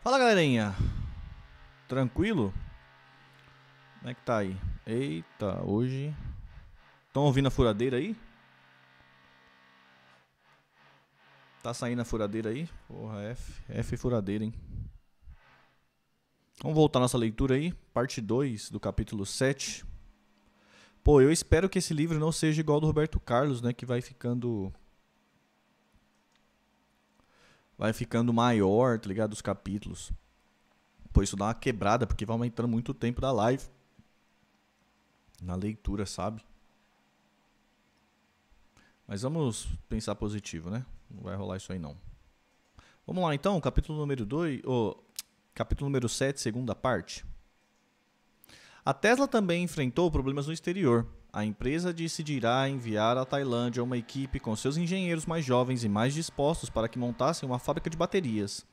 Fala, galerinha. Tranquilo? Como é que tá aí? Eita, hoje. Estão ouvindo a furadeira aí? Tá saindo a furadeira aí? Porra, F furadeira, hein? Vamos voltar nossa leitura aí, parte 2 do capítulo 7. Pô, eu espero que esse livro não seja igual ao do Roberto Carlos, né? Que vai ficando maior, tá ligado? Os capítulos. Pô, isso dá uma quebrada, porque vai aumentando muito o tempo da live. Na leitura, sabe? Mas vamos pensar positivo, né? Não vai rolar isso aí não. Vamos lá então, capítulo número 2, capítulo número 7, segunda parte. A Tesla também enfrentou problemas no exterior. A empresa decidirá enviar à Tailândia uma equipe com seus engenheiros mais jovens e mais dispostos para que montassem uma fábrica de baterias.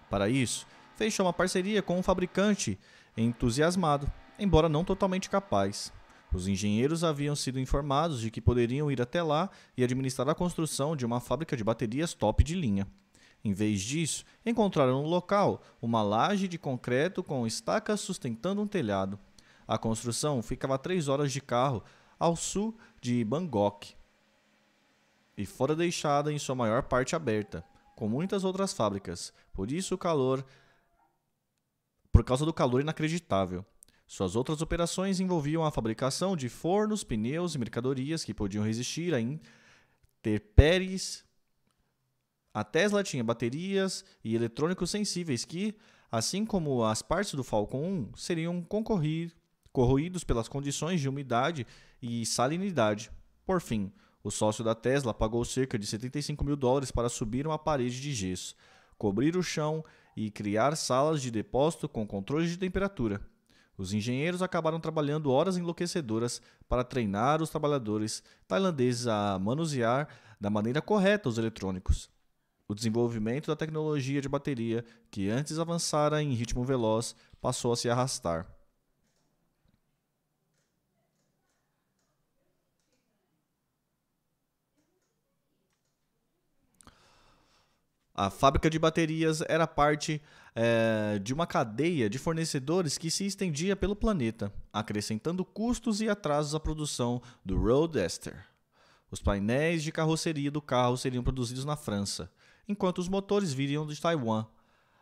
Para isso, fechou uma parceria com um fabricante entusiasmado, embora não totalmente capaz. Os engenheiros haviam sido informados de que poderiam ir até lá e administrar a construção de uma fábrica de baterias top de linha. Em vez disso, encontraram no local uma laje de concreto com estacas sustentando um telhado. A construção ficava a 3 horas de carro ao sul de Bangkok e fora deixada em sua maior parte aberta, com muitas outras fábricas. Por causa do calor inacreditável. Suas outras operações envolviam a fabricação de fornos, pneus e mercadorias que podiam resistir a intempéries. A Tesla tinha baterias e eletrônicos sensíveis que, assim como as partes do Falcon 1, seriam corroídos pelas condições de umidade e salinidade. Por fim, o sócio da Tesla pagou cerca de $75.000 para subir uma parede de gesso, cobrir o chão e criar salas de depósito com controles de temperatura. Os engenheiros acabaram trabalhando horas enlouquecedoras para treinar os trabalhadores tailandeses a manusear da maneira correta os eletrônicos. O desenvolvimento da tecnologia de bateria, que antes avançara em ritmo veloz, passou a se arrastar. A fábrica de baterias era parte de uma cadeia de fornecedores que se estendia pelo planeta, acrescentando custos e atrasos à produção do Roadster. Os painéis de carroceria do carro seriam produzidos na França, enquanto os motores viriam de Taiwan.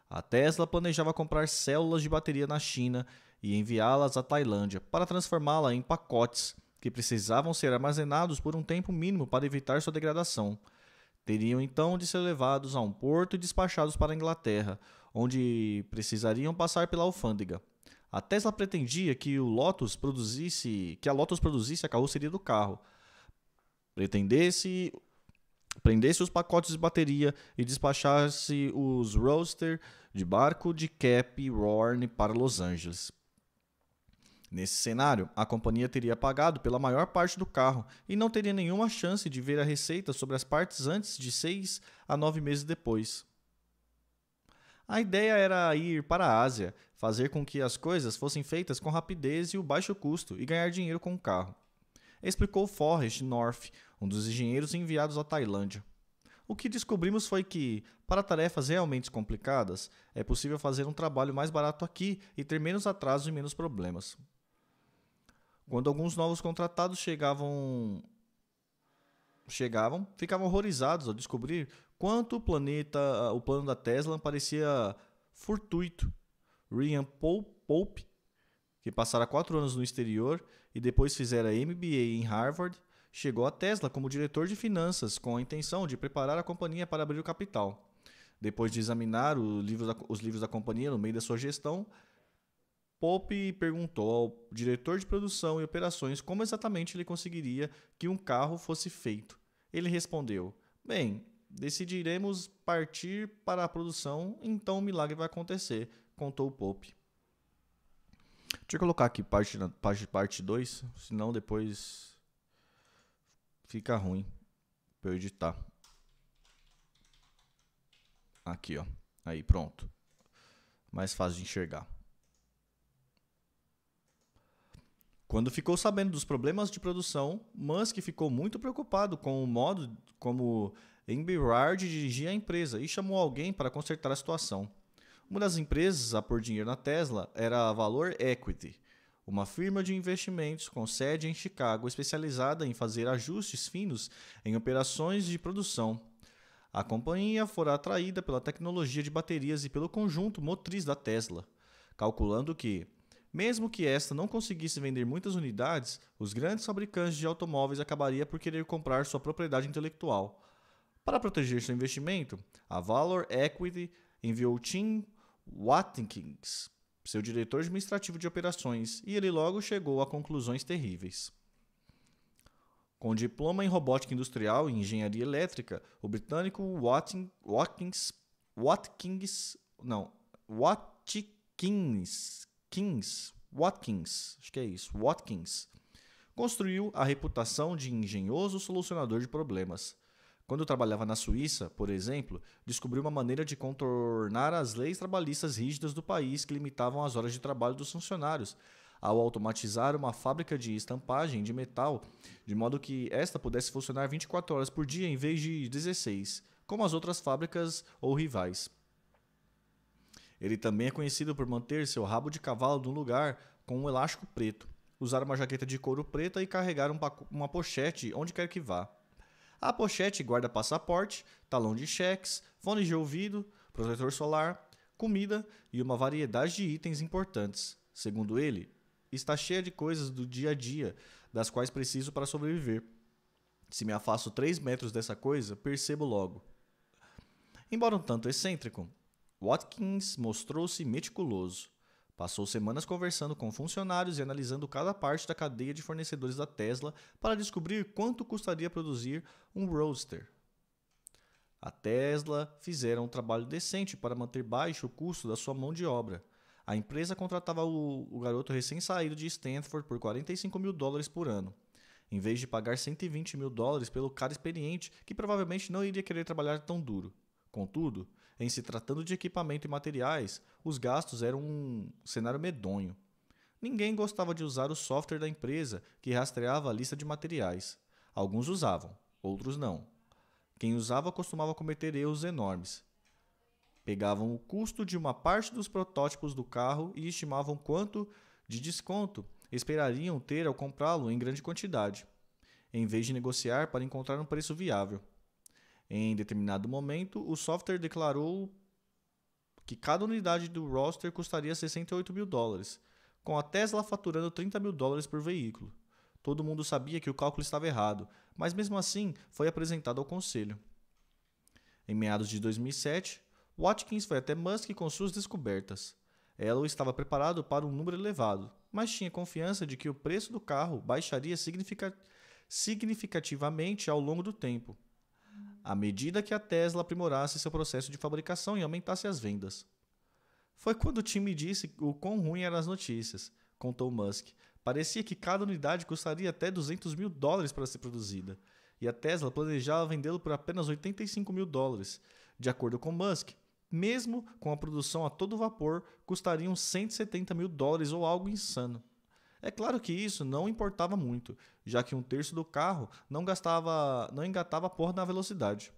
A Tesla planejava comprar células de bateria na China e enviá-las à Tailândia para transformá-la em pacotes que precisavam ser armazenados por um tempo mínimo para evitar sua degradação. Teriam então de ser levados a um porto e despachados para a Inglaterra, onde precisariam passar pela alfândega. A Tesla pretendia que a Lotus produzisse a carroceria do carro, prendesse os pacotes de bateria e despachasse os Roadster de barco de Cape Horn para Los Angeles. Nesse cenário, a companhia teria pagado pela maior parte do carro e não teria nenhuma chance de ver a receita sobre as partes antes de 6 a 9 meses depois. A ideia era ir para a Ásia, fazer com que as coisas fossem feitas com rapidez e o baixo custo e ganhar dinheiro com o carro, explicou Forrest North, um dos engenheiros enviados à Tailândia. O que descobrimos foi que, para tarefas realmente complicadas, é possível fazer um trabalho mais barato aqui e ter menos atrasos e menos problemas. Quando alguns novos contratados ficavam horrorizados ao descobrir quanto o plano da Tesla parecia fortuito. Ryan Pope, que passara 4 anos no exterior e depois fizera MBA em Harvard, chegou à Tesla como diretor de finanças com a intenção de preparar a companhia para abrir o capital. Depois de examinar os livros da companhia no meio da sua gestão, Pope perguntou ao diretor de produção e operações como exatamente ele conseguiria que um carro fosse feito. Ele respondeu: "Bem, decidiremos partir para a produção, então o milagre vai acontecer", contou Pope. Deixa eu colocar aqui parte 2, senão depois fica ruim para eu editar. Aqui, ó. Aí, pronto. Mais fácil de enxergar. Quando ficou sabendo dos problemas de produção, Musk ficou muito preocupado com o modo como Embraer dirigia a empresa e chamou alguém para consertar a situação. Uma das empresas a pôr dinheiro na Tesla era a Valor Equity, uma firma de investimentos com sede em Chicago especializada em fazer ajustes finos em operações de produção. A companhia fora atraída pela tecnologia de baterias e pelo conjunto motriz da Tesla, calculando que, mesmo que esta não conseguisse vender muitas unidades, os grandes fabricantes de automóveis acabariam por querer comprar sua propriedade intelectual. Para proteger seu investimento, a Valor Equity enviou Tim Watkins, seu diretor administrativo de operações, e ele logo chegou a conclusões terríveis. Com diploma em robótica industrial e engenharia elétrica, o britânico Watkins construiu a reputação de engenhoso solucionador de problemas. Quando trabalhava na Suíça, por exemplo, descobriu uma maneira de contornar as leis trabalhistas rígidas do país que limitavam as horas de trabalho dos funcionários, ao automatizar uma fábrica de estampagem de metal, de modo que esta pudesse funcionar 24 horas por dia em vez de 16, como as outras fábricas ou rivais. Ele também é conhecido por manter seu rabo de cavalo no lugar com um elástico preto, usar uma jaqueta de couro preta e carregar uma pochete onde quer que vá. A pochete guarda passaporte, talão de cheques, fones de ouvido, protetor solar, comida e uma variedade de itens importantes. Segundo ele, está cheia de coisas do dia a dia, das quais preciso para sobreviver. Se me afasto 3 metros dessa coisa, percebo logo. Embora um tanto excêntrico, Watkins mostrou-se meticuloso. Passou semanas conversando com funcionários e analisando cada parte da cadeia de fornecedores da Tesla para descobrir quanto custaria produzir um Roadster. A Tesla fizera um trabalho decente para manter baixo o custo da sua mão de obra. A empresa contratava o garoto recém-saído de Stanford por $45 mil por ano, em vez de pagar $120 mil pelo cara experiente que provavelmente não iria querer trabalhar tão duro. Contudo, em se tratando de equipamento e materiais, os gastos eram um cenário medonho. Ninguém gostava de usar o software da empresa que rastreava a lista de materiais. Alguns usavam, outros não. Quem usava costumava cometer erros enormes. Pegavam o custo de uma parte dos protótipos do carro e estimavam quanto de desconto esperariam ter ao comprá-lo em grande quantidade, em vez de negociar para encontrar um preço viável. Em determinado momento, o software declarou que cada unidade do roster custaria $68 mil, com a Tesla faturando $30 mil por veículo. Todo mundo sabia que o cálculo estava errado, mas mesmo assim foi apresentado ao conselho. Em meados de 2007, Watkins foi até Musk com suas descobertas. Elon estava preparado para um número elevado, mas tinha confiança de que o preço do carro baixaria significativamente ao longo do tempo, à medida que a Tesla aprimorasse seu processo de fabricação e aumentasse as vendas. Foi quando o Tim me disse o quão ruim eram as notícias, contou Musk. Parecia que cada unidade custaria até $200 mil para ser produzida, e a Tesla planejava vendê-lo por apenas $85 mil. De acordo com Musk, mesmo com a produção a todo vapor, custariam $170 mil ou algo insano. É claro que isso não importava muito, já que um terço do carro não engatava a porra da velocidade.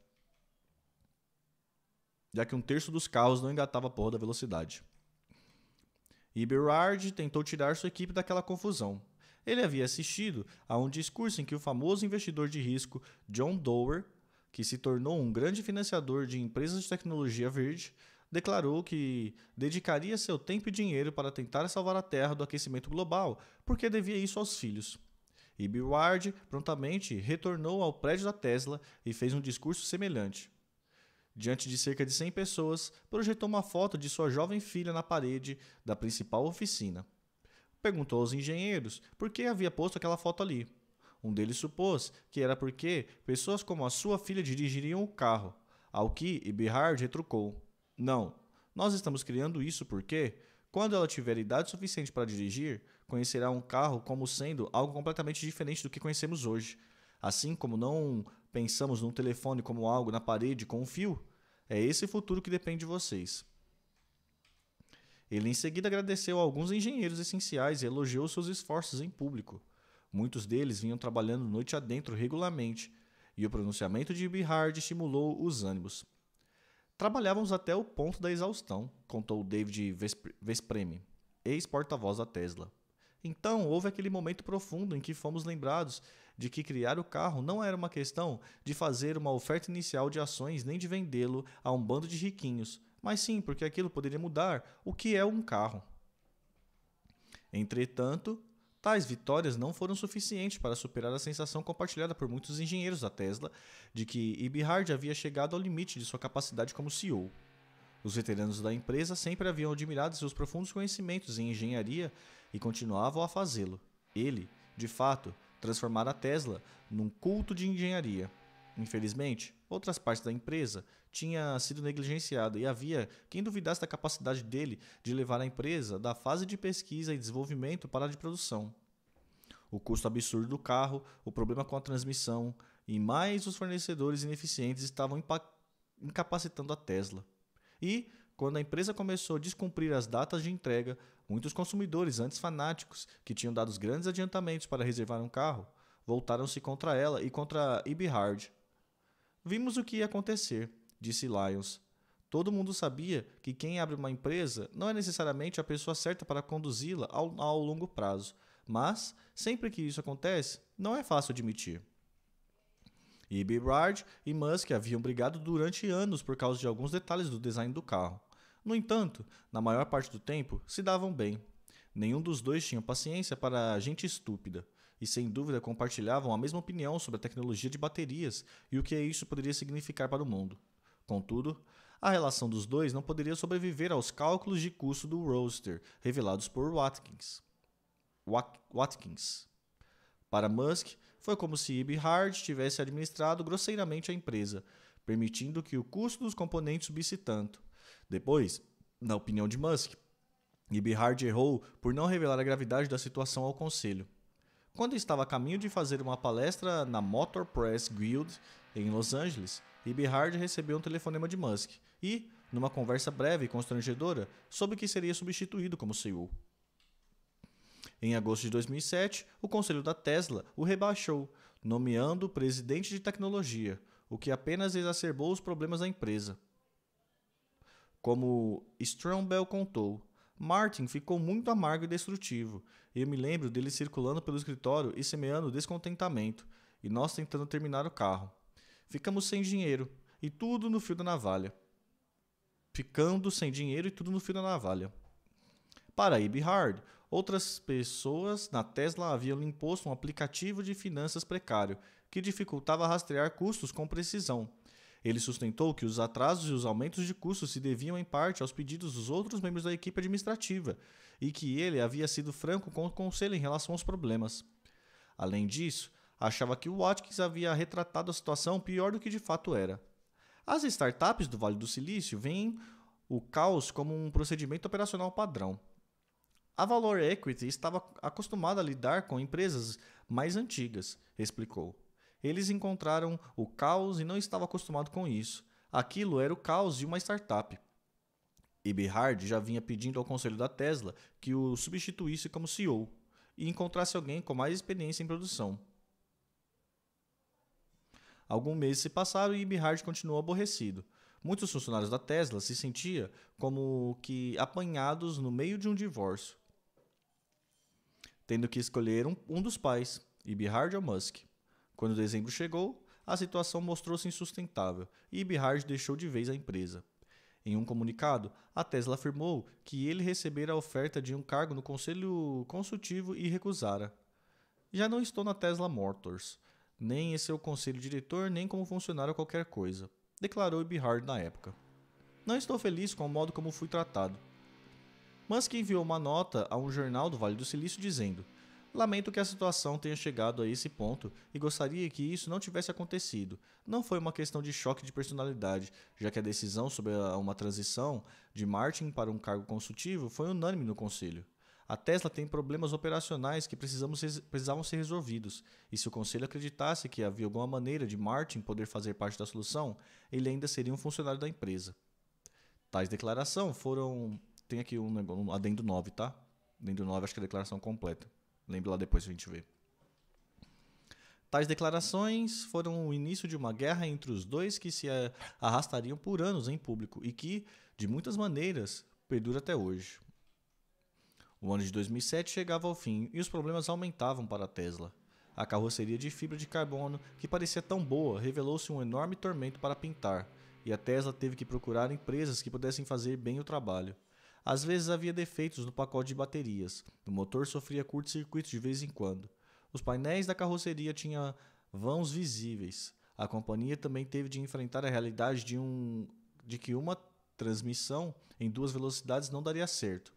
Eberhard tentou tirar sua equipe daquela confusão. Ele havia assistido a um discurso em que o famoso investidor de risco John Doerr, que se tornou um grande financiador de empresas de tecnologia verde, declarou que dedicaria seu tempo e dinheiro para tentar salvar a Terra do aquecimento global, porque devia isso aos filhos. Eberhard prontamente retornou ao prédio da Tesla e fez um discurso semelhante. Diante de cerca de 100 pessoas, projetou uma foto de sua jovem filha na parede da principal oficina. Perguntou aos engenheiros por que havia posto aquela foto ali. Um deles supôs que era porque pessoas como a sua filha dirigiriam o carro, ao que Eberhard retrucou: "Não, nós estamos criando isso porque, quando ela tiver idade suficiente para dirigir, conhecerá um carro como sendo algo completamente diferente do que conhecemos hoje. Assim como não pensamos num telefone como algo na parede com um fio, é esse futuro que depende de vocês." Ele em seguida agradeceu a alguns engenheiros essenciais e elogiou seus esforços em público. Muitos deles vinham trabalhando noite adentro regularmente, e o pronunciamento de Eberhard estimulou os ânimos. Trabalhávamos até o ponto da exaustão, contou David Vespremi, ex-porta-voz da Tesla. Então, houve aquele momento profundo em que fomos lembrados de que criar o carro não era uma questão de fazer uma oferta inicial de ações nem de vendê-lo a um bando de riquinhos, mas sim porque aquilo poderia mudar o que é um carro. Entretanto, tais vitórias não foram suficientes para superar a sensação compartilhada por muitos engenheiros da Tesla de que Eberhard havia chegado ao limite de sua capacidade como CEO. Os veteranos da empresa sempre haviam admirado seus profundos conhecimentos em engenharia e continuavam a fazê-lo. Ele, de fato, transformara a Tesla num culto de engenharia. Infelizmente, outras partes da empresa tinham sido negligenciadas e havia quem duvidasse da capacidade dele de levar a empresa da fase de pesquisa e desenvolvimento para a de produção. O custo absurdo do carro, o problema com a transmissão e mais os fornecedores ineficientes estavam incapacitando a Tesla. E, quando a empresa começou a descumprir as datas de entrega, muitos consumidores, antes fanáticos, que tinham dado grandes adiantamentos para reservar um carro, voltaram-se contra ela e contra Eberhard. Vimos o que ia acontecer, disse Lyons. Todo mundo sabia que quem abre uma empresa não é necessariamente a pessoa certa para conduzi-la ao longo prazo, mas, sempre que isso acontece, não é fácil admitir. Eberhard e Musk haviam brigado durante anos por causa de alguns detalhes do design do carro. No entanto, na maior parte do tempo, se davam bem. Nenhum dos dois tinha paciência para gente estúpida, e sem dúvida compartilhavam a mesma opinião sobre a tecnologia de baterias e o que isso poderia significar para o mundo. Contudo, a relação dos dois não poderia sobreviver aos cálculos de custo do Roadster revelados por Watkins. Para Musk, foi como se Eberhard tivesse administrado grosseiramente a empresa, permitindo que o custo dos componentes subisse tanto. Depois, na opinião de Musk, Eberhard errou por não revelar a gravidade da situação ao conselho. Quando estava a caminho de fazer uma palestra na Motor Press Guild, em Los Angeles, Eberhard recebeu um telefonema de Musk e, numa conversa breve e constrangedora, soube que seria substituído como CEO. Em agosto de 2007, o conselho da Tesla o rebaixou, nomeando presidente de tecnologia, o que apenas exacerbou os problemas da empresa. Como Stromberg contou, Martin ficou muito amargo e destrutivo, e eu me lembro dele circulando pelo escritório e semeando descontentamento, e nós tentando terminar o carro. Ficamos sem dinheiro, e tudo no fio da navalha. Para Eberhard, outras pessoas na Tesla haviam lhe imposto um aplicativo de finanças precário, que dificultava rastrear custos com precisão. Ele sustentou que os atrasos e os aumentos de custos se deviam em parte aos pedidos dos outros membros da equipe administrativa e que ele havia sido franco com o conselho em relação aos problemas. Além disso, achava que o Watkins havia retratado a situação pior do que de fato era. As startups do Vale do Silício veem o caos como um procedimento operacional padrão. A Valor Equity estava acostumada a lidar com empresas mais antigas, explicou. Eles encontraram o caos e não estavam acostumados com isso. Aquilo era o caos de uma startup. Eberhard já vinha pedindo ao conselho da Tesla que o substituísse como CEO e encontrasse alguém com mais experiência em produção. Alguns meses se passaram e Eberhard continuou aborrecido. Muitos funcionários da Tesla se sentiam como que apanhados no meio de um divórcio, tendo que escolher um dos pais, Eberhard ou Musk. Quando dezembro chegou, a situação mostrou-se insustentável e Eberhard deixou de vez a empresa. Em um comunicado, a Tesla afirmou que ele recebera a oferta de um cargo no conselho consultivo e recusara. Já não estou na Tesla Motors, nem em seu conselho diretor, nem como funcionário ou qualquer coisa, declarou Eberhard na época. Não estou feliz com o modo como fui tratado. Musk enviou uma nota a um jornal do Vale do Silício dizendo: lamento que a situação tenha chegado a esse ponto e gostaria que isso não tivesse acontecido. Não foi uma questão de choque de personalidade, já que a decisão sobre uma transição de Martin para um cargo consultivo foi unânime no conselho. A Tesla tem problemas operacionais que precisavam ser resolvidos, e se o conselho acreditasse que havia alguma maneira de Martin poder fazer parte da solução, ele ainda seria um funcionário da empresa. Tais declarações foram... Tem aqui um adendo 9, tá? Adendo 9, acho que é a declaração completa. Lembra lá depois se a gente vê. Tais declarações foram o início de uma guerra entre os dois que se arrastariam por anos em público e que, de muitas maneiras, perdura até hoje. O ano de 2007 chegava ao fim e os problemas aumentavam para a Tesla. A carroceria de fibra de carbono, que parecia tão boa, revelou-se um enorme tormento para pintar, e a Tesla teve que procurar empresas que pudessem fazer bem o trabalho. Às vezes havia defeitos no pacote de baterias, o motor sofria curto-circuito de vez em quando. Os painéis da carroceria tinham vãos visíveis. A companhia também teve de enfrentar a realidade de que uma transmissão em 2 velocidades não daria certo.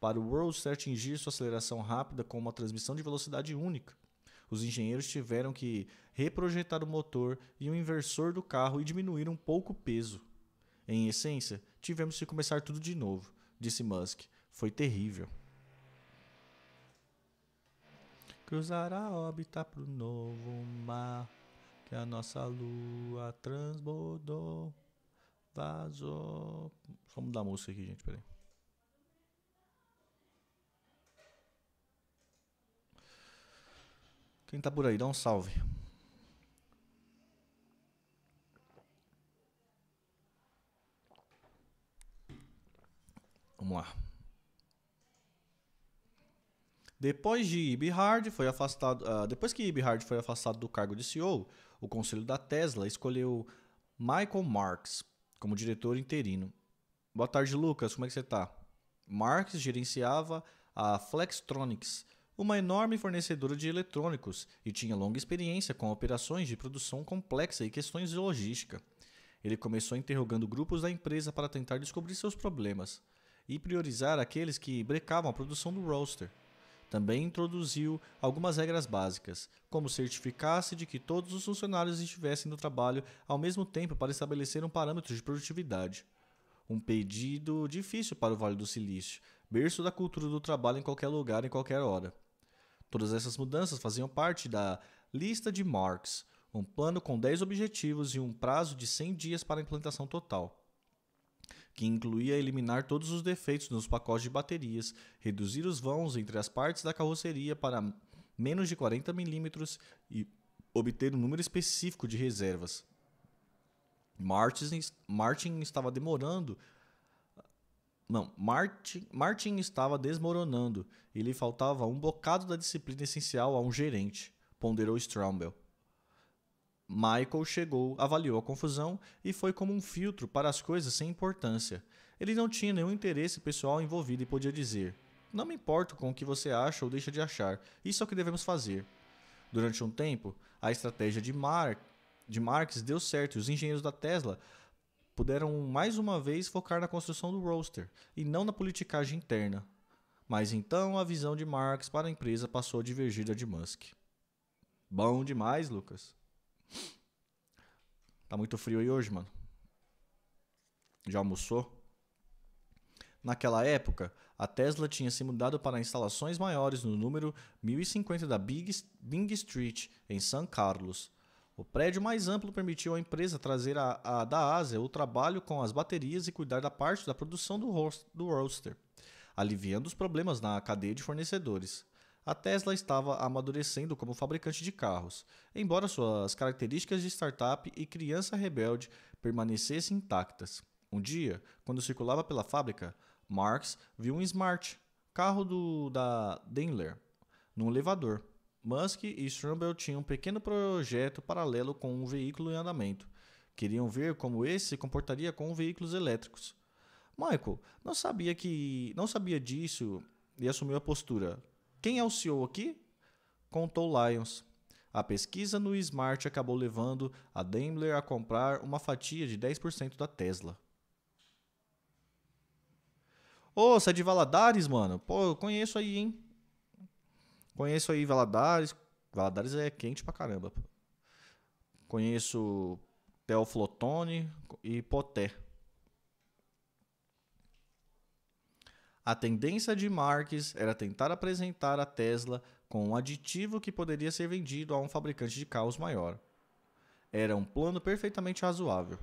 Para o Roadster atingir sua aceleração rápida com uma transmissão de velocidade única, os engenheiros tiveram que reprojetar o motor e o inversor do carro e diminuir um pouco o peso. Em essência, tivemos que começar tudo de novo, disse Musk. Foi terrível. Cruzar a órbita pro novo mar, que a nossa lua transbordou, vazou. Vamos mudar a música aqui, gente, peraí. Quem tá por aí, dá um salve. Vamos lá. Depois que Eberhard foi afastado do cargo de CEO, o conselho da Tesla escolheu Michael Marks como diretor interino. Boa tarde, Lucas. Como é que você está? Marks gerenciava a Flextronics, uma enorme fornecedora de eletrônicos, e tinha longa experiência com operações de produção complexa e questões de logística. Ele começou interrogando grupos da empresa para tentar descobrir seus problemas e priorizar aqueles que brecavam a produção do Roadster. Também introduziu algumas regras básicas, como certificar-se de que todos os funcionários estivessem no trabalho ao mesmo tempo para estabelecer um parâmetro de produtividade. Um pedido difícil para o Vale do Silício, berço da cultura do trabalho em qualquer lugar, em qualquer hora. Todas essas mudanças faziam parte da lista de Marks, um plano com 10 objetivos e um prazo de 100 dias para a implantação total, que incluía eliminar todos os defeitos nos pacotes de baterias, reduzir os vãos entre as partes da carroceria para menos de 40 mm e obter um número específico de reservas. Martin estava desmoronando e lhe faltava um bocado da disciplina essencial a um gerente, ponderou Strambel. Michael chegou, avaliou a confusão e foi como um filtro para as coisas sem importância. Ele não tinha nenhum interesse pessoal envolvido e podia dizer: "Não me importo com o que você acha ou deixa de achar, isso é o que devemos fazer." Durante um tempo, a estratégia de Marx deu certo e os engenheiros da Tesla puderam mais uma vez focar na construção do Roadster e não na politicagem interna. Mas então a visão de Marx para a empresa passou a divergir da de Musk. Bom demais, Lucas. Tá muito frio aí hoje, mano? Já almoçou? Naquela época, a Tesla tinha se mudado para instalações maiores no número 1050 da Bing Street, em São Carlos. O prédio mais amplo permitiu à empresa trazer da Ásia o trabalho com as baterias e cuidar da parte da produção do Roadster, aliviando os problemas na cadeia de fornecedores. A Tesla estava amadurecendo como fabricante de carros, embora suas características de startup e criança rebelde permanecessem intactas. Um dia, quando circulava pela fábrica, Marx viu um Smart, carro da Daimler, num elevador. Musk e Strambel tinham um pequeno projeto paralelo com um veículo em andamento. Queriam ver como esse se comportaria com veículos elétricos. Michael não sabia disso e assumiu a postura. Quem é o CEO aqui? Contou Lyons. A pesquisa no Smart acabou levando a Daimler a comprar uma fatia de 10% da Tesla. Ô, você é de Valadares, mano? Pô, eu conheço aí, hein? Conheço aí Valadares. Valadares é quente pra caramba. Conheço Teoflotone e Poté. A tendência de Marx era tentar apresentar a Tesla com um aditivo que poderia ser vendido a um fabricante de carros maior. Era um plano perfeitamente razoável.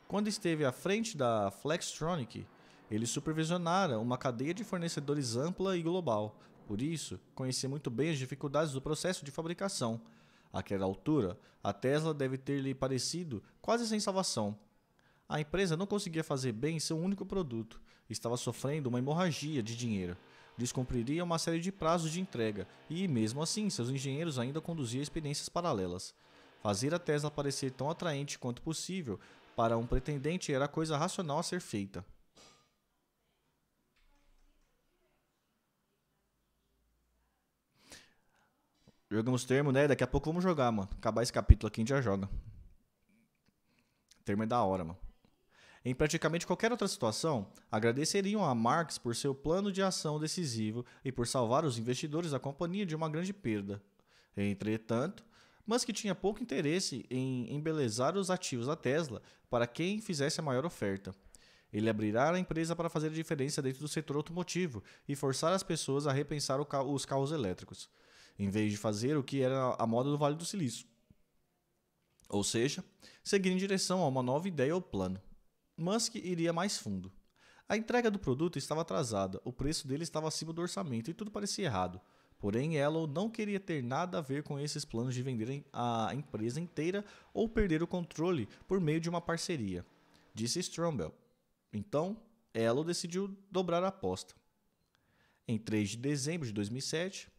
Quando esteve à frente da Flextronics, ele supervisionara uma cadeia de fornecedores ampla e global. Por isso, conhecia muito bem as dificuldades do processo de fabricação. Àquela altura, a Tesla deve ter lhe parecido quase sem salvação. A empresa não conseguia fazer bem seu único produto. Estava sofrendo uma hemorragia de dinheiro. Descumpriria uma série de prazos de entrega e, mesmo assim, seus engenheiros ainda conduziam experiências paralelas. Fazer a Tesla parecer tão atraente quanto possível para um pretendente era a coisa racional a ser feita. Jogamos termo, né? Daqui a pouco vamos jogar, mano. Acabar esse capítulo aqui a gente já joga. Termo é da hora, mano. Em praticamente qualquer outra situação, agradeceriam a Marx por seu plano de ação decisivo e por salvar os investidores da companhia de uma grande perda. Entretanto, Musk tinha pouco interesse em embelezar os ativos da Tesla para quem fizesse a maior oferta. Ele abrirá a empresa para fazer a diferença dentro do setor automotivo e forçar as pessoas a repensar os carros elétricos, em vez de fazer o que era a moda do Vale do Silício. Ou seja, seguir em direção a uma nova ideia ou plano. Musk iria mais fundo. A entrega do produto estava atrasada, o preço dele estava acima do orçamento e tudo parecia errado. Porém, Elon não queria ter nada a ver com esses planos de vender a empresa inteira ou perder o controle por meio de uma parceria, disse Strobel. Então, Elon decidiu dobrar a aposta. Em 3 de dezembro de 2007,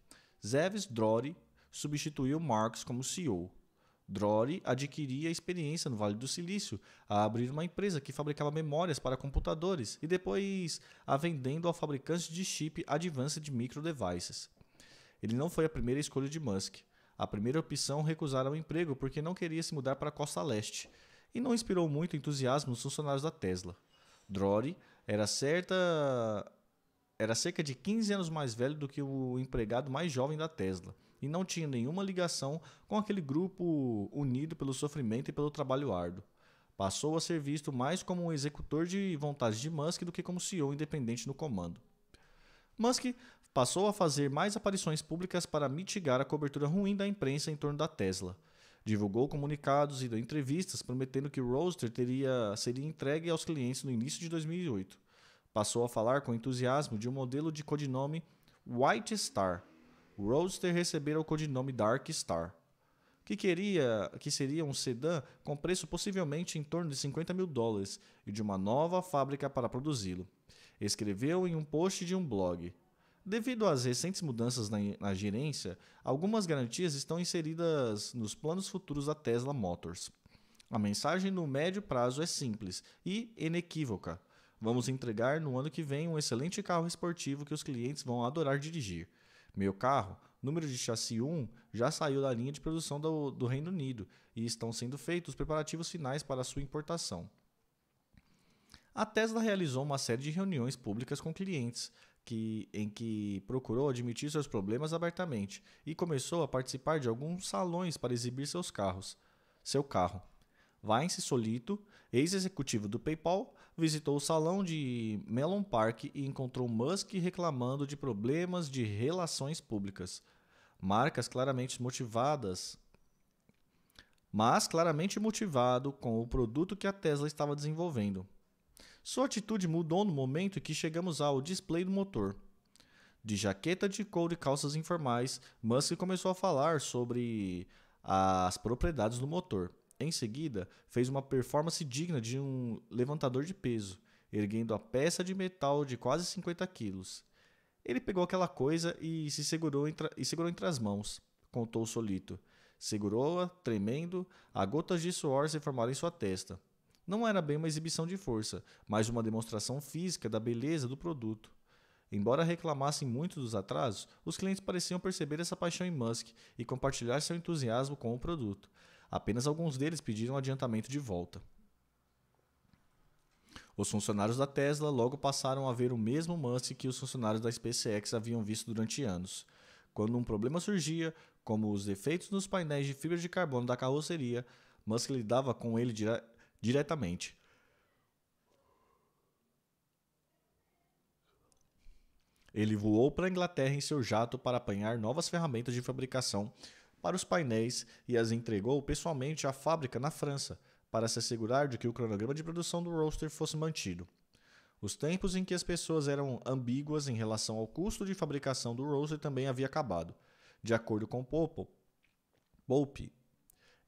Zeev Drori substituiu Marx como CEO. Drori adquiria experiência no Vale do Silício a abrir uma empresa que fabricava memórias para computadores e depois a vendendo ao fabricante de chip Advanced Micro Devices. Ele não foi a primeira escolha de Musk. A primeira opção recusara o emprego porque não queria se mudar para a costa leste e não inspirou muito entusiasmo nos funcionários da Tesla. Drori era cerca de 15 anos mais velho do que o empregado mais jovem da Tesla e não tinha nenhuma ligação com aquele grupo unido pelo sofrimento e pelo trabalho árduo. Passou a ser visto mais como um executor de vontades de Musk do que como CEO independente no comando. Musk passou a fazer mais aparições públicas para mitigar a cobertura ruim da imprensa em torno da Tesla. Divulgou comunicados e deu entrevistas prometendo que o Roadster seria entregue aos clientes no início de 2008. Passou a falar com entusiasmo de um modelo de codinome White Star. O Roadster recebera o codinome Dark Star, que seria um sedã com preço possivelmente em torno de $50.000 e de uma nova fábrica para produzi-lo. Escreveu em um post de um blog. Devido às recentes mudanças na gerência, algumas garantias estão inseridas nos planos futuros da Tesla Motors. A mensagem no médio prazo é simples e inequívoca. Vamos entregar no ano que vem um excelente carro esportivo que os clientes vão adorar dirigir. Meu carro, número de chassi 1, já saiu da linha de produção do Reino Unido e estão sendo feitos os preparativos finais para sua importação. A Tesla realizou uma série de reuniões públicas com clientes, em que procurou admitir seus problemas abertamente e começou a participar de alguns salões para exibir seu carro. Vince Solito, ex-executivo do PayPal, visitou o salão de Melon Park e encontrou Musk reclamando de problemas de relações públicas, mas claramente motivado com o produto que a Tesla estava desenvolvendo. Sua atitude mudou no momento em que chegamos ao display do motor. De jaqueta de couro e calças informais, Musk começou a falar sobre as propriedades do motor. Em seguida, fez uma performance digna de um levantador de peso, erguendo a peça de metal de quase 50 quilos. Ele pegou aquela coisa e segurou entre as mãos, contou Solito. Segurou-a, tremendo, a gotas de suor se formaram em sua testa. Não era bem uma exibição de força, mas uma demonstração física da beleza do produto. Embora reclamassem muito dos atrasos, os clientes pareciam perceber essa paixão em Musk e compartilhar seu entusiasmo com o produto. Apenas alguns deles pediram adiantamento de volta. Os funcionários da Tesla logo passaram a ver o mesmo Musk que os funcionários da SpaceX haviam visto durante anos. Quando um problema surgia, como os defeitos nos painéis de fibra de carbono da carroceria, Musk lidava com ele diretamente. Ele voou para a Inglaterra em seu jato para apanhar novas ferramentas de fabricação para os painéis e as entregou pessoalmente à fábrica na França, para se assegurar de que o cronograma de produção do Roadster fosse mantido. Os tempos em que as pessoas eram ambíguas em relação ao custo de fabricação do Roadster também havia acabado. De acordo com Popple, Pope.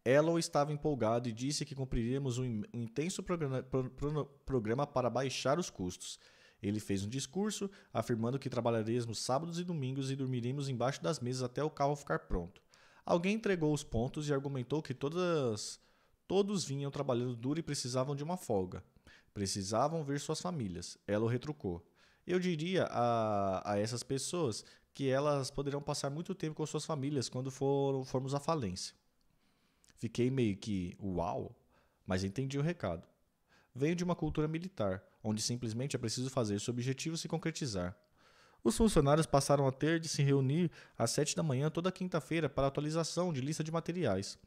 Elon estava empolgado e disse que cumpriríamos um intenso programa para baixar os custos. Ele fez um discurso afirmando que trabalharíamos sábados e domingos e dormiríamos embaixo das mesas até o carro ficar pronto. Alguém entregou os pontos e argumentou que todos vinham trabalhando duro e precisavam de uma folga. Precisavam ver suas famílias. Elon retrucou. Eu diria a essas pessoas que elas poderão passar muito tempo com suas famílias quando formos à falência. Fiquei meio que, uau, mas entendi o recado. Venho de uma cultura militar, onde simplesmente é preciso fazer seu objetivo se concretizar. Os funcionários passaram a ter de se reunir às 7 da manhã toda quinta-feira para atualização de lista de materiais.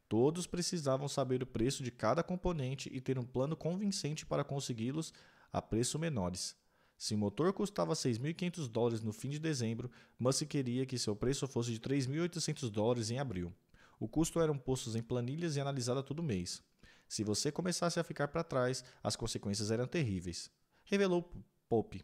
Todos precisavam saber o preço de cada componente e ter um plano convincente para consegui-los a preços menores. Se o motor custava $6.500 no fim de dezembro, Musk queria que seu preço fosse de $3.800 em abril. O custo eram postos em planilhas e analisado todo mês. Se você começasse a ficar para trás, as consequências eram terríveis. Revelou Pope.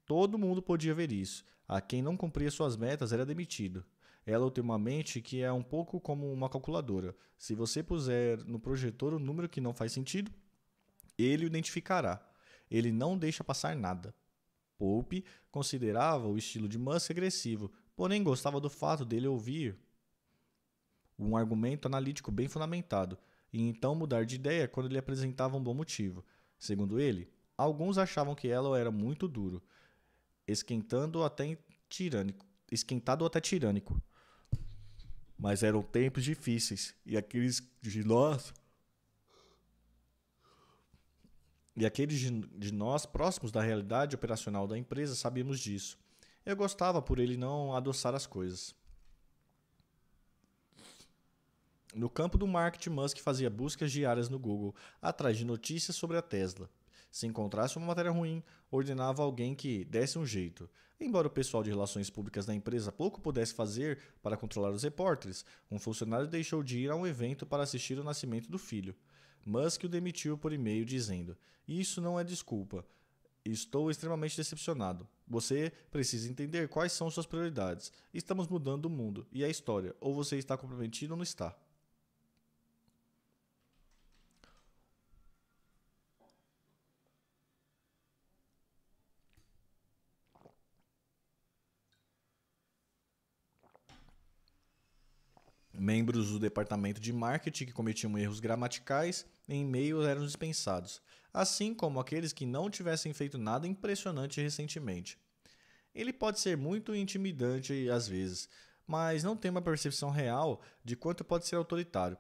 Todo mundo podia ver isso. A quem não cumpria suas metas era demitido. Ela tem uma mente que é um pouco como uma calculadora. Se você puser no projetor um número que não faz sentido, ele o identificará. Ele não deixa passar nada. Pope considerava o estilo de Musk agressivo, porém gostava do fato dele ouvir um argumento analítico bem fundamentado, e então mudar de ideia quando ele apresentava um bom motivo. Segundo ele, alguns achavam que Elon era muito duro, esquentado até tirânico. Mas eram tempos difíceis, e aqueles de nós próximos da realidade operacional da empresa sabíamos disso. Eu gostava por ele não adoçar as coisas. No campo do marketing, Musk fazia buscas diárias no Google, atrás de notícias sobre a Tesla. Se encontrasse uma matéria ruim, ordenava alguém que desse um jeito. Embora o pessoal de relações públicas da empresa pouco pudesse fazer para controlar os repórteres, um funcionário deixou de ir a um evento para assistir o nascimento do filho. Musk o demitiu por e-mail dizendo: "Isso não é desculpa. Estou extremamente decepcionado. Você precisa entender quais são suas prioridades. Estamos mudando o mundo e a história. Ou você está comprometido ou não está." Membros do departamento de marketing que cometiam erros gramaticais em e-mails eram dispensados, assim como aqueles que não tivessem feito nada impressionante recentemente. Ele pode ser muito intimidante às vezes, mas não tem uma percepção real de quanto pode ser autoritário,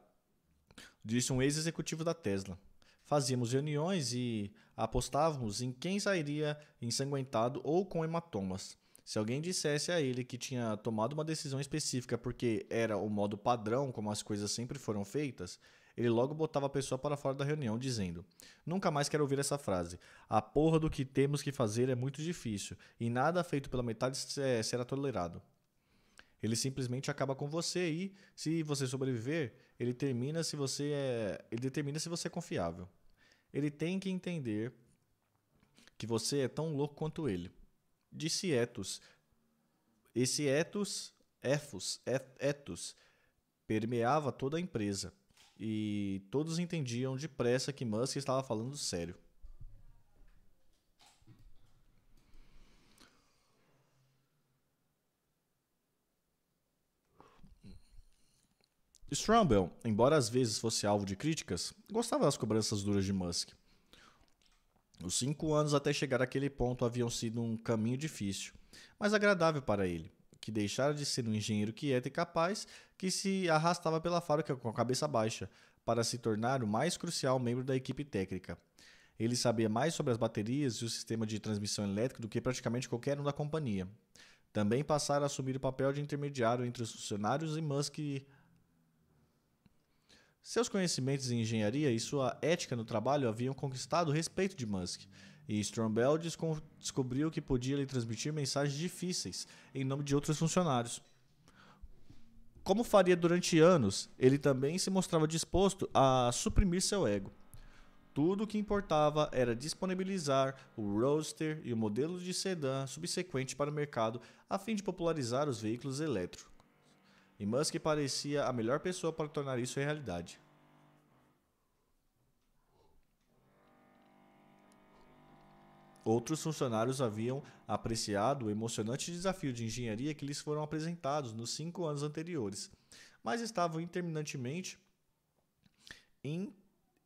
disse um ex-executivo da Tesla. Fazíamos reuniões e apostávamos em quem sairia ensanguentado ou com hematomas. Se alguém dissesse a ele que tinha tomado uma decisão específica porque era o modo padrão como as coisas sempre foram feitas, ele logo botava a pessoa para fora da reunião, dizendo: "Nunca mais quero ouvir essa frase. A porra do que temos que fazer é muito difícil, e nada feito pela metade será tolerado." Ele simplesmente acaba com você e, se você sobreviver, ele determina se você é confiável. Ele tem que entender que você é tão louco quanto ele. Disse Etos. Esse ethos, permeava toda a empresa e todos entendiam depressa que Musk estava falando sério. Strumble, embora às vezes fosse alvo de críticas, gostava das cobranças duras de Musk. Os 5 anos até chegar àquele ponto haviam sido um caminho difícil, mas agradável para ele, que deixara de ser um engenheiro quieto e capaz que se arrastava pela fábrica com a cabeça baixa, para se tornar o mais crucial membro da equipe técnica. Ele sabia mais sobre as baterias e o sistema de transmissão elétrica do que praticamente qualquer um da companhia. Também passara a assumir o papel de intermediário entre os funcionários e Musk. Seus conhecimentos em engenharia e sua ética no trabalho haviam conquistado o respeito de Musk, e Strobel descobriu que podia lhe transmitir mensagens difíceis em nome de outros funcionários. Como faria durante anos, ele também se mostrava disposto a suprimir seu ego. Tudo o que importava era disponibilizar o Roadster e o modelo de sedã subsequente para o mercado a fim de popularizar os veículos elétricos. e Musk parecia a melhor pessoa para tornar isso realidade. Outros funcionários haviam apreciado o emocionante desafio de engenharia que lhes foram apresentados nos 5 anos anteriores, mas estavam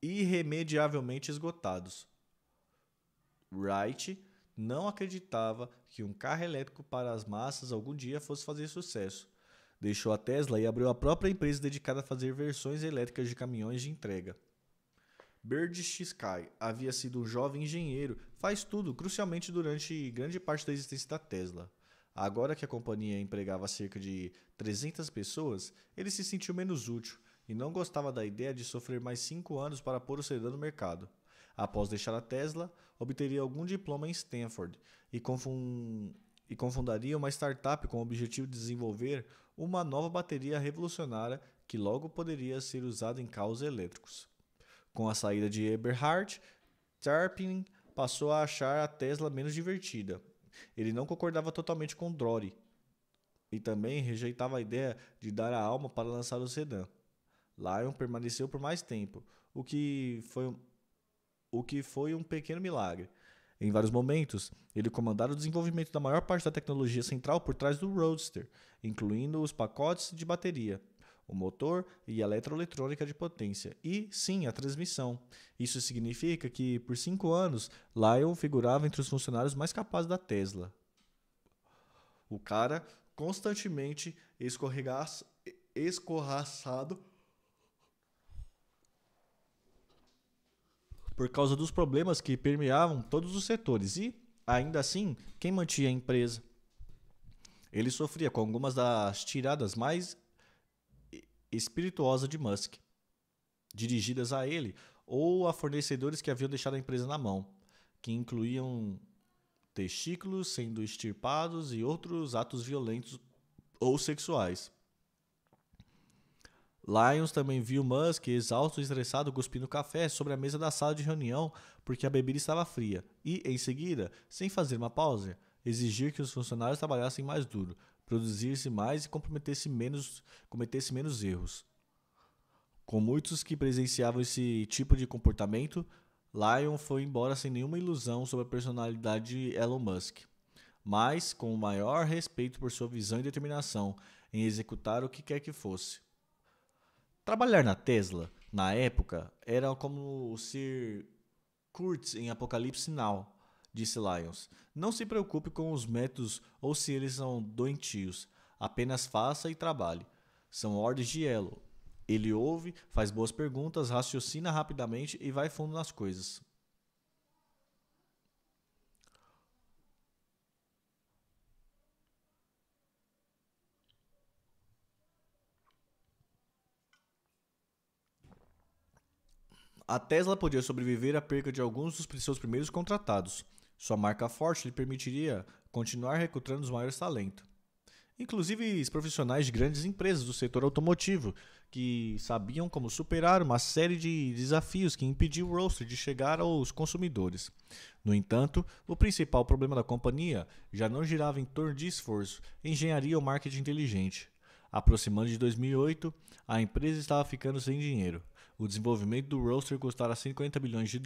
irremediavelmente esgotados. Wright não acreditava que um carro elétrico para as massas algum dia fosse fazer sucesso. Deixou a Tesla e abriu a própria empresa dedicada a fazer versões elétricas de caminhões de entrega. Bird Sky havia sido um jovem engenheiro, faz tudo, crucialmente durante grande parte da existência da Tesla. Agora que a companhia empregava cerca de 300 pessoas, ele se sentiu menos útil e não gostava da ideia de sofrer mais 5 anos para pôr o sedã no mercado. Após deixar a Tesla, obteria algum diploma em Stanford e cofundaria uma startup com o objetivo de desenvolver uma nova bateria revolucionária que logo poderia ser usada em carros elétricos. Com a saída de Eberhard, Tarpin passou a achar a Tesla menos divertida. Ele não concordava totalmente com Dory e também rejeitava a ideia de dar a alma para lançar o sedã. Lion permaneceu por mais tempo, o que foi um pequeno milagre. Em vários momentos, ele comandara o desenvolvimento da maior parte da tecnologia central por trás do Roadster, incluindo os pacotes de bateria, o motor e a eletroeletrônica de potência, e, sim, a transmissão. Isso significa que, por 5 anos, Lion figurava entre os funcionários mais capazes da Tesla. O cara constantemente escorraçado por causa dos problemas que permeavam todos os setores e, ainda assim, quem mantinha a empresa. Ele sofria com algumas das tiradas mais espirituosas de Musk, dirigidas a ele ou a fornecedores que haviam deixado a empresa na mão, que incluíam testículos sendo extirpados e outros atos violentos ou sexuais. Lyons também viu Musk exausto e estressado cuspindo café sobre a mesa da sala de reunião porque a bebida estava fria e, em seguida, sem fazer uma pausa, exigir que os funcionários trabalhassem mais duro, produzisse mais e cometesse menos erros. Com muitos que presenciavam esse tipo de comportamento, Lyon foi embora sem nenhuma ilusão sobre a personalidade de Elon Musk, mas com o maior respeito por sua visão e determinação em executar o que quer que fosse. Trabalhar na Tesla, na época, era como ser Kurtz em Apocalipse Now, disse Lyons. Não se preocupe com os métodos ou se eles são doentios. Apenas faça e trabalhe. São ordens de Elon. Ele ouve, faz boas perguntas, raciocina rapidamente e vai fundo nas coisas. A Tesla podia sobreviver à perca de alguns dos seus primeiros contratados. Sua marca forte lhe permitiria continuar recrutando os maiores talentos. Inclusive os profissionais de grandes empresas do setor automotivo, que sabiam como superar uma série de desafios que impediam o Roadster de chegar aos consumidores. No entanto, o principal problema da companhia já não girava em torno de esforço, engenharia ou marketing inteligente. Aproximando de 2008, a empresa estava ficando sem dinheiro. O desenvolvimento do Roadster custara 50 milhões de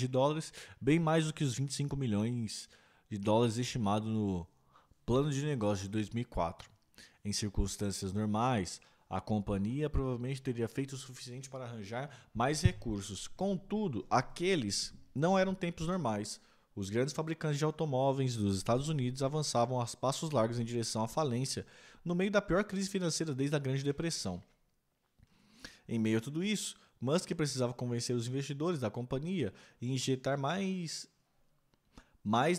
dólares, bem mais do que os 25 milhões de dólares estimados no plano de negócio de 2004. Em circunstâncias normais, a companhia provavelmente teria feito o suficiente para arranjar mais recursos. Contudo, aqueles não eram tempos normais. Os grandes fabricantes de automóveis dos Estados Unidos avançavam a passos largos em direção à falência, no meio da pior crise financeira desde a Grande Depressão. Em meio a tudo isso, Musk precisava convencer os investidores da companhia e injetar mais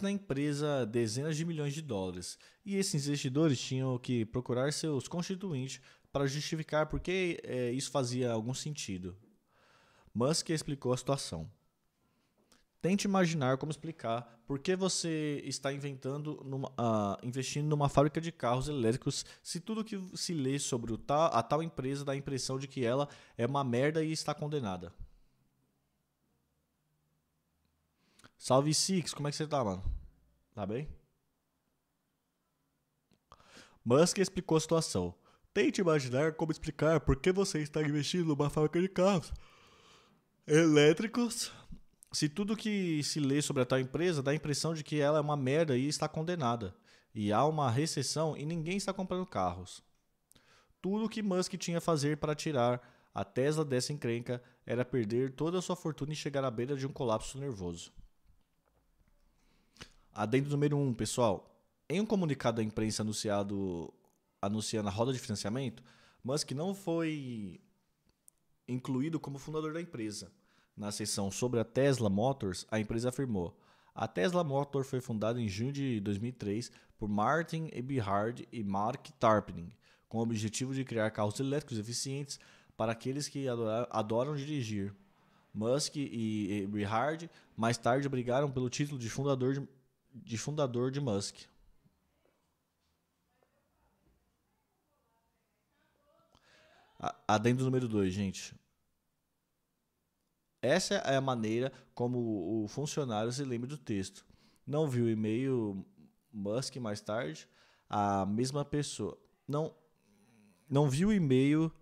na empresa dezenas de milhões de dólares. E esses investidores tinham que procurar seus constituintes para justificar por que isso fazia algum sentido. Musk explicou a situação. Tente imaginar como explicar por que você está investindo numa fábrica de carros elétricos se tudo que se lê sobre a tal empresa dá a impressão de que ela é uma merda e está condenada. Salve Six, como é que você tá, mano? Tá bem? Musk explicou a situação. Tente imaginar como explicar por que você está investindo numa fábrica de carros elétricos se tudo que se lê sobre a tal empresa dá a impressão de que ela é uma merda e está condenada. E há uma recessão e ninguém está comprando carros. Tudo o que Musk tinha a fazer para tirar a Tesla dessa encrenca era perder toda a sua fortuna e chegar à beira de um colapso nervoso. Adendo número 1, pessoal. Em um comunicado à imprensa anunciando a roda de financiamento, Musk não foi incluído como fundador da empresa. Na seção sobre a Tesla Motors, a empresa afirmou: a Tesla Motor foi fundada em junho de 2003 por Martin Eberhard e Mark Tarpenning, com o objetivo de criar carros elétricos eficientes para aqueles que adoram dirigir. Musk e Eberhard mais tarde brigaram pelo título de fundador de Musk. Adendo número 2, gente. Essa é a maneira como o funcionário se lembra do texto. Não viu o e-mail Musk mais tarde? A mesma pessoa. Não viu o e-mail.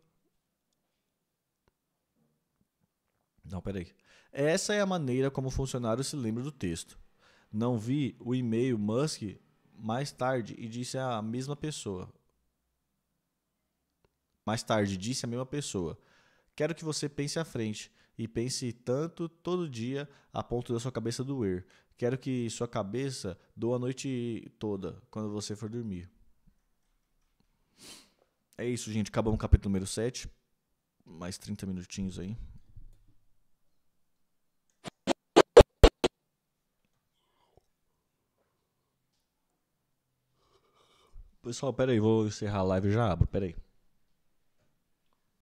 Não, peraí. Essa é a maneira como o funcionário se lembra do texto. Não vi o e-mail Musk mais tarde e disse a mesma pessoa. Mais tarde disse a mesma pessoa. Quero que você pense à frente e pense tanto todo dia a ponto da sua cabeça doer. Quero que sua cabeça doa a noite toda quando você for dormir. É isso, gente. Acabamos o capítulo número 7. Mais 30 minutinhos aí. Pessoal, pera aí. Vou encerrar a live e já abro. Pera aí.